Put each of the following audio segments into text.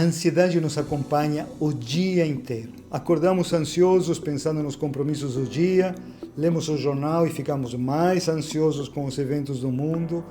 ansiedade nos acompanha o dia inteiro. Acordamos ansiosos pensando nos compromissos do dia, lemos o jornal e ficamos mais ansiosos com os eventos do mundo,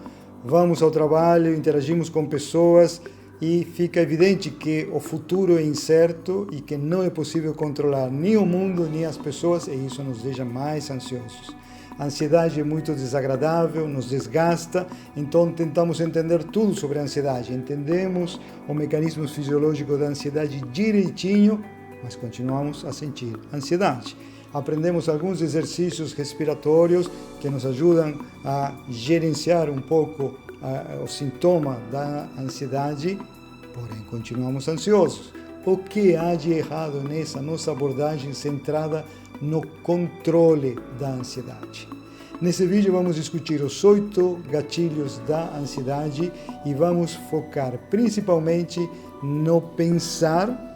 vamos ao trabalho, interagimos com pessoas e fica evidente que o futuro é incerto e que não é possível controlar nem o mundo nem as pessoas, e isso nos deixa mais ansiosos. A ansiedade é muito desagradável, nos desgasta, então tentamos entender tudo sobre a ansiedade. Entendemos o mecanismo fisiológico da ansiedade direitinho, mas continuamos a sentir ansiedade. Aprendemos alguns exercícios respiratórios que nos ajudam a gerenciar um pouco o sintoma da ansiedade, porém continuamos ansiosos. O que há de errado nessa nossa abordagem centrada no controle da ansiedade? Nesse vídeo vamos discutir os 8 gatilhos da ansiedade e vamos focar principalmente no pensar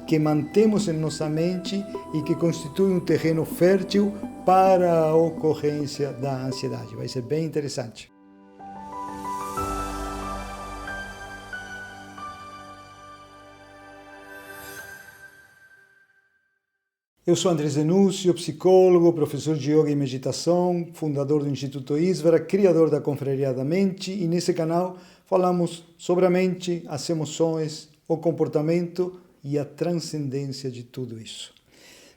que mantemos em nossa mente e que constitui um terreno fértil para a ocorrência da ansiedade. Vai ser bem interessante. Eu sou André Zenúcio, psicólogo, professor de yoga e meditação, fundador do Instituto Isvara, criador da Confraria da Mente, e nesse canal falamos sobre a mente, as emoções, o comportamento e a transcendência de tudo isso.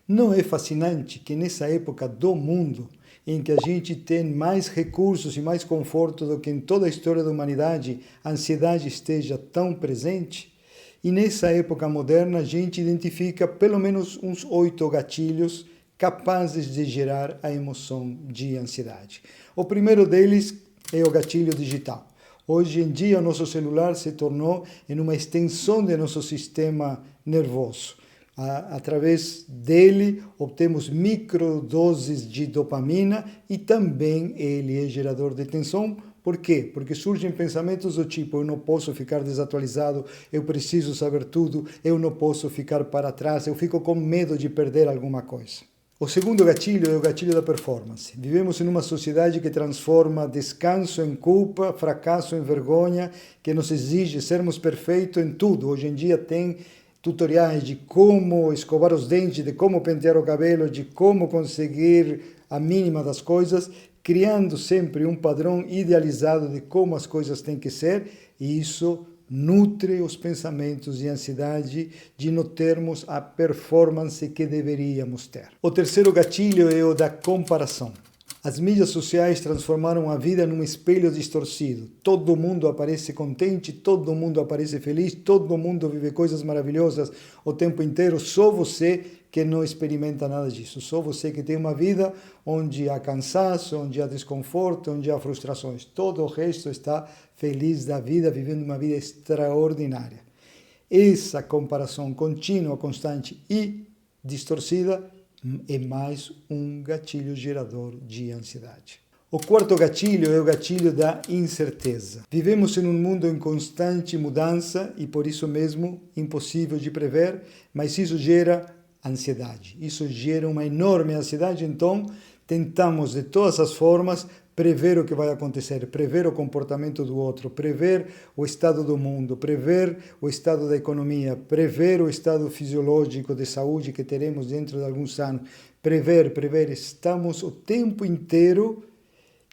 Não é fascinante que nessa época do mundo, em que a gente tem mais recursos e mais conforto do que em toda a história da humanidade, a ansiedade esteja tão presente? E nessa época moderna, a gente identifica pelo menos uns 8 gatilhos capazes de gerar a emoção de ansiedade. O primeiro deles é o gatilho digital. Hoje em dia, o nosso celular se tornou em uma extensão do nosso sistema nervoso. Através dele, obtemos microdoses de dopamina e também ele é gerador de tensão. Por quê? Porque surgem pensamentos do tipo: eu não posso ficar desatualizado, eu preciso saber tudo, eu não posso ficar para trás, eu fico com medo de perder alguma coisa. O segundo gatilho é o gatilho da performance. Vivemos em uma sociedade que transforma descanso em culpa, fracasso em vergonha, que nos exige sermos perfeitos em tudo. Hoje em dia tem tutoriais de como escovar os dentes, de como pentear o cabelo, de como conseguir a mínima das coisas, criando sempre um padrão idealizado de como as coisas têm que ser, e isso nutre os pensamentos de ansiedade de não termos a performance que deveríamos ter. O terceiro gatilho é o da comparação. As mídias sociais transformaram a vida num espelho distorcido. Todo mundo aparece contente, todo mundo aparece feliz, todo mundo vive coisas maravilhosas o tempo inteiro, só você que não experimenta nada disso. Só você que tem uma vida onde há cansaço, onde há desconforto, onde há frustrações. Todo o resto está feliz da vida, vivendo uma vida extraordinária. Essa comparação contínua, constante e distorcida é mais um gatilho gerador de ansiedade. O quarto gatilho é o gatilho da incerteza. Vivemos em um mundo em constante mudança e por isso mesmo impossível de prever, mas isso gera ansiedade. Isso gera uma enorme ansiedade, então tentamos de todas as formas prever o que vai acontecer, prever o comportamento do outro, prever o estado do mundo, prever o estado da economia, prever o estado fisiológico de saúde que teremos dentro de alguns anos, prever. Estamos o tempo inteiro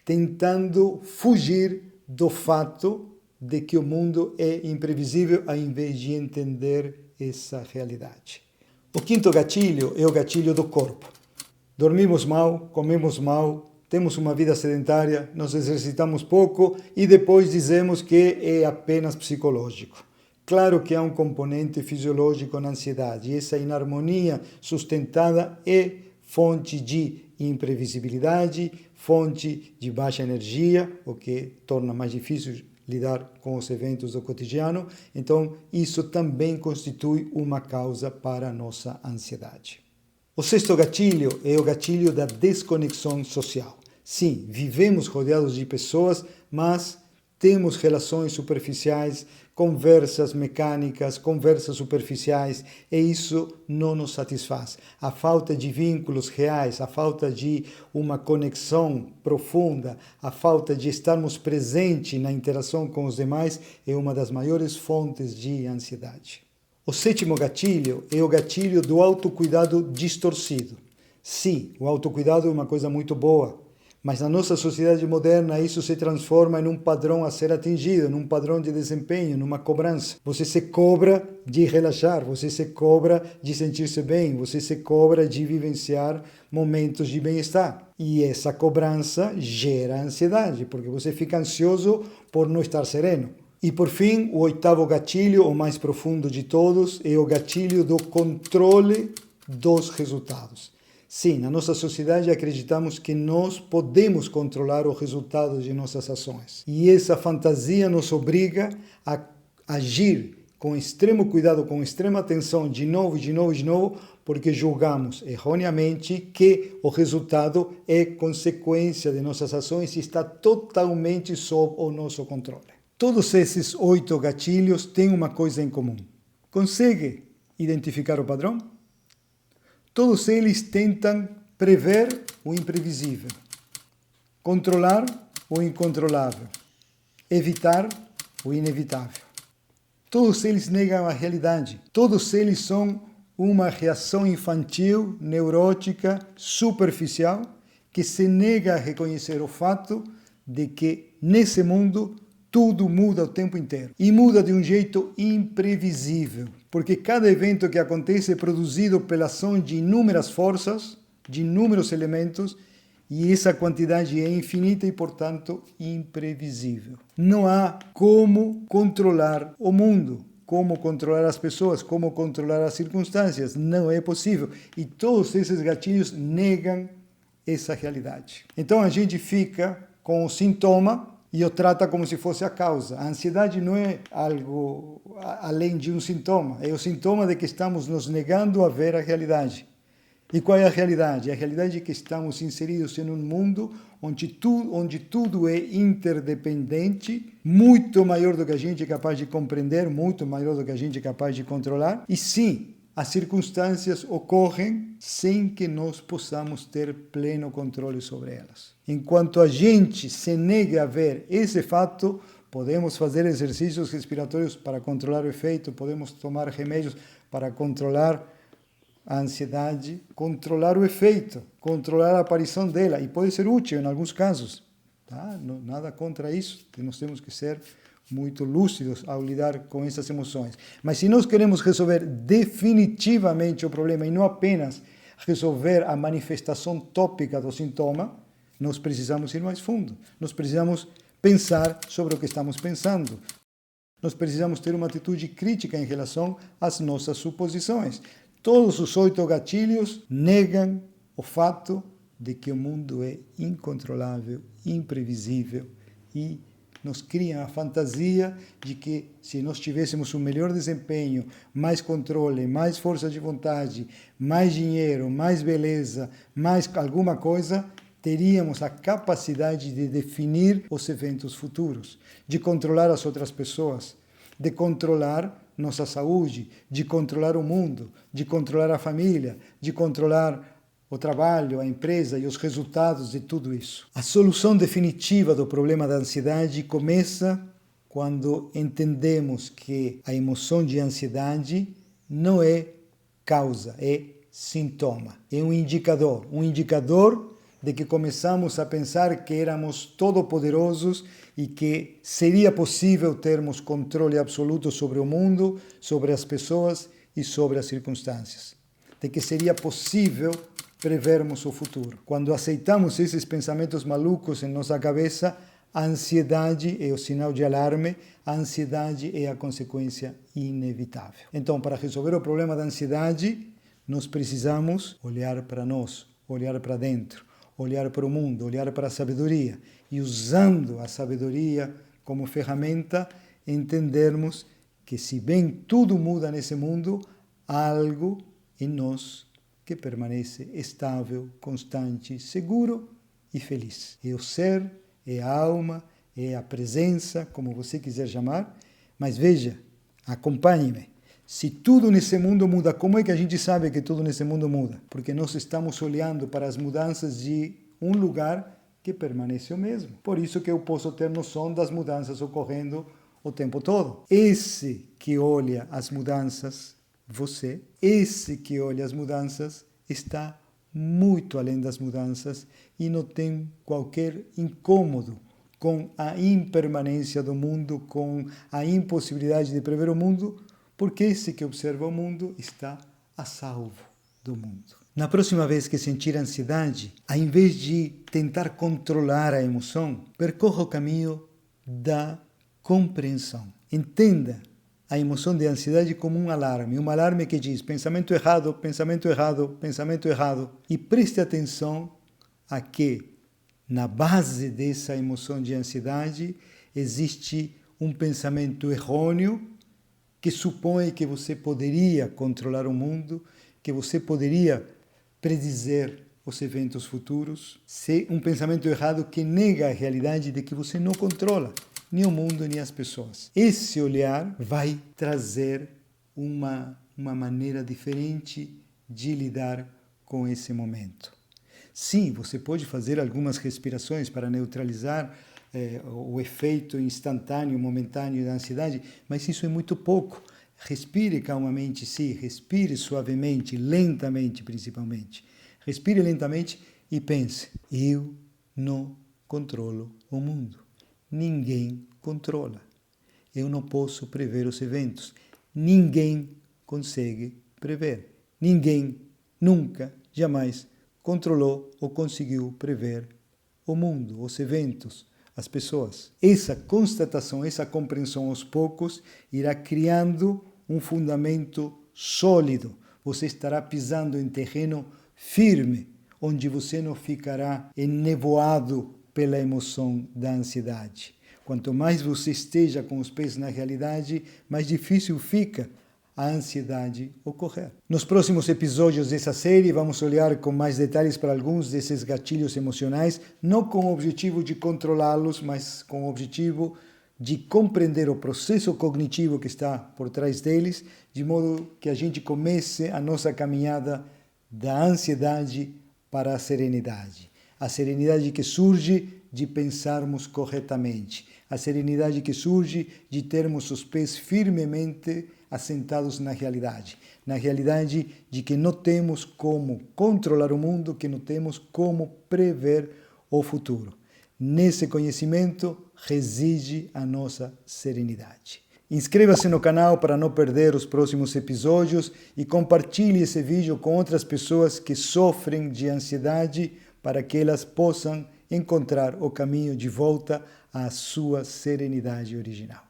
tentando fugir do fato de que o mundo é imprevisível, ao invés de entender essa realidade. O quinto gatilho é o gatilho do corpo. Dormimos mal, comemos mal, temos uma vida sedentária, nos exercitamos pouco e depois dizemos que é apenas psicológico. Claro que há um componente fisiológico na ansiedade e essa inarmonia sustentada é fonte de imprevisibilidade, fonte de baixa energia, o que torna mais difícil lidar com os eventos do cotidiano. Então, isso também constitui uma causa para a nossa ansiedade. O sexto gatilho é o gatilho da desconexão social. Sim, vivemos rodeados de pessoas, mas temos relações superficiais, conversas mecânicas, conversas superficiais, e isso não nos satisfaz. A falta de vínculos reais, a falta de uma conexão profunda, a falta de estarmos presentes na interação com os demais é uma das maiores fontes de ansiedade. O sétimo gatilho é o gatilho do autocuidado distorcido. Sim, o autocuidado é uma coisa muito boa, mas na nossa sociedade moderna isso se transforma em um padrão a ser atingido, num padrão de desempenho, numa cobrança. Você se cobra de relaxar, você se cobra de sentir-se bem, você se cobra de vivenciar momentos de bem-estar. E essa cobrança gera ansiedade, porque você fica ansioso por não estar sereno. E por fim, o oitavo gatilho, o mais profundo de todos, é o gatilho do controle dos resultados. Sim, na nossa sociedade acreditamos que nós podemos controlar o resultado de nossas ações. E essa fantasia nos obriga a agir com extremo cuidado, com extrema atenção, de novo, porque julgamos erroneamente que o resultado é consequência de nossas ações e está totalmente sob o nosso controle. Todos esses 8 gatilhos têm uma coisa em comum. Consegue identificar o padrão? Todos eles tentam prever o imprevisível, controlar o incontrolável, evitar o inevitável. Todos eles negam a realidade. Todos eles são uma reação infantil, neurótica, superficial, que se nega a reconhecer o fato de que, nesse mundo, tudo muda o tempo inteiro. E muda de um jeito imprevisível, porque cada evento que acontece é produzido pela ação de inúmeras forças, de inúmeros elementos, e essa quantidade é infinita e, portanto, imprevisível. Não há como controlar o mundo, como controlar as pessoas, como controlar as circunstâncias. Não é possível. E todos esses gatilhos negam essa realidade. Então a gente fica com o sintoma e o trata como se fosse a causa. A ansiedade não é algo além de um sintoma. É o sintoma de que estamos nos negando a ver a realidade. E qual é a realidade? A realidade é que estamos inseridos em um mundo onde tudo é interdependente, muito maior do que a gente é capaz de compreender, muito maior do que a gente é capaz de controlar. E sim, as circunstâncias ocorrem sem que nós possamos ter pleno controle sobre elas. Enquanto a gente se nega a ver esse fato, podemos fazer exercícios respiratórios para controlar o efeito, podemos tomar remédios para controlar a ansiedade, controlar o efeito, controlar a aparição dela, e pode ser útil em alguns casos. Tá? Nada contra isso, nós temos que ser muito lúcidos ao lidar com essas emoções. Mas se nós queremos resolver definitivamente o problema e não apenas resolver a manifestação tópica do sintoma, nós precisamos ir mais fundo. Nós precisamos pensar sobre o que estamos pensando. Nós precisamos ter uma atitude crítica em relação às nossas suposições. Todos os 8 gatilhos negam o fato de que o mundo é incontrolável, imprevisível e nos criam a fantasia de que se nós tivéssemos um melhor desempenho, mais controle, mais força de vontade, mais dinheiro, mais beleza, mais alguma coisa, teríamos a capacidade de definir os eventos futuros, de controlar as outras pessoas, de controlar nossa saúde, de controlar o mundo, de controlar a família, de controlar o trabalho, a empresa e os resultados de tudo isso. A solução definitiva do problema da ansiedade começa quando entendemos que a emoção de ansiedade não é causa, é sintoma, é um indicador de que começamos a pensar que éramos todo-poderosos e que seria possível termos controle absoluto sobre o mundo, sobre as pessoas e sobre as circunstâncias. De que seria possível prevermos o futuro. Quando aceitamos esses pensamentos malucos em nossa cabeça, a ansiedade é o sinal de alarme, a ansiedade é a consequência inevitável. Então, para resolver o problema da ansiedade, nós precisamos olhar para nós, olhar para dentro, olhar para o mundo, olhar para a sabedoria e, usando a sabedoria como ferramenta, entendermos que, se bem tudo muda nesse mundo, há algo em nós que permanece estável, constante, seguro e feliz. É o ser, é a alma, é a presença, como você quiser chamar, mas veja, acompanhe-me. Se tudo nesse mundo muda, como é que a gente sabe que tudo nesse mundo muda? Porque nós estamos olhando para as mudanças de um lugar que permanece o mesmo. Por isso que eu posso ter noção das mudanças ocorrendo o tempo todo. Esse que olha as mudanças, você, esse que olha as mudanças, está muito além das mudanças e não tem qualquer incômodo com a impermanência do mundo, com a impossibilidade de prever o mundo, porque esse que observa o mundo está a salvo do mundo. Na próxima vez que sentir ansiedade, ao invés de tentar controlar a emoção, percorra o caminho da compreensão. Entenda a emoção de ansiedade como um alarme que diz pensamento errado, pensamento errado, pensamento errado. E preste atenção a que, na base dessa emoção de ansiedade, existe um pensamento errôneo que supõe que você poderia controlar o mundo, que você poderia predizer os eventos futuros. Um pensamento errado que nega a realidade de que você não controla nem o mundo, nem as pessoas. Esse olhar vai trazer uma maneira diferente de lidar com esse momento. Sim, você pode fazer algumas respirações para neutralizar o efeito instantâneo, momentâneo da ansiedade, mas isso é muito pouco. Respire calmamente, sim, respire suavemente, lentamente principalmente. Respire lentamente e pense, eu não controlo o mundo. Ninguém controla. Eu não posso prever os eventos. Ninguém consegue prever. Ninguém nunca, jamais controlou ou conseguiu prever o mundo, os eventos, as pessoas. Essa constatação, essa compreensão aos poucos irá criando um fundamento sólido. Você estará pisando em terreno firme, onde você não ficará enevoado pela emoção da ansiedade. Quanto mais você esteja com os pés na realidade, mais difícil fica a ansiedade ocorrer. Nos próximos episódios dessa série, vamos olhar com mais detalhes para alguns desses gatilhos emocionais, não com o objetivo de controlá-los, mas com o objetivo de compreender o processo cognitivo que está por trás deles, de modo que a gente comece a nossa caminhada da ansiedade para a serenidade. A serenidade que surge de pensarmos corretamente. A serenidade que surge de termos os pés firmemente assentados na realidade de que não temos como controlar o mundo, que não temos como prever o futuro. Nesse conhecimento reside a nossa serenidade. Inscreva-se no canal para não perder os próximos episódios e compartilhe esse vídeo com outras pessoas que sofrem de ansiedade para que elas possam encontrar o caminho de volta à sua serenidade original.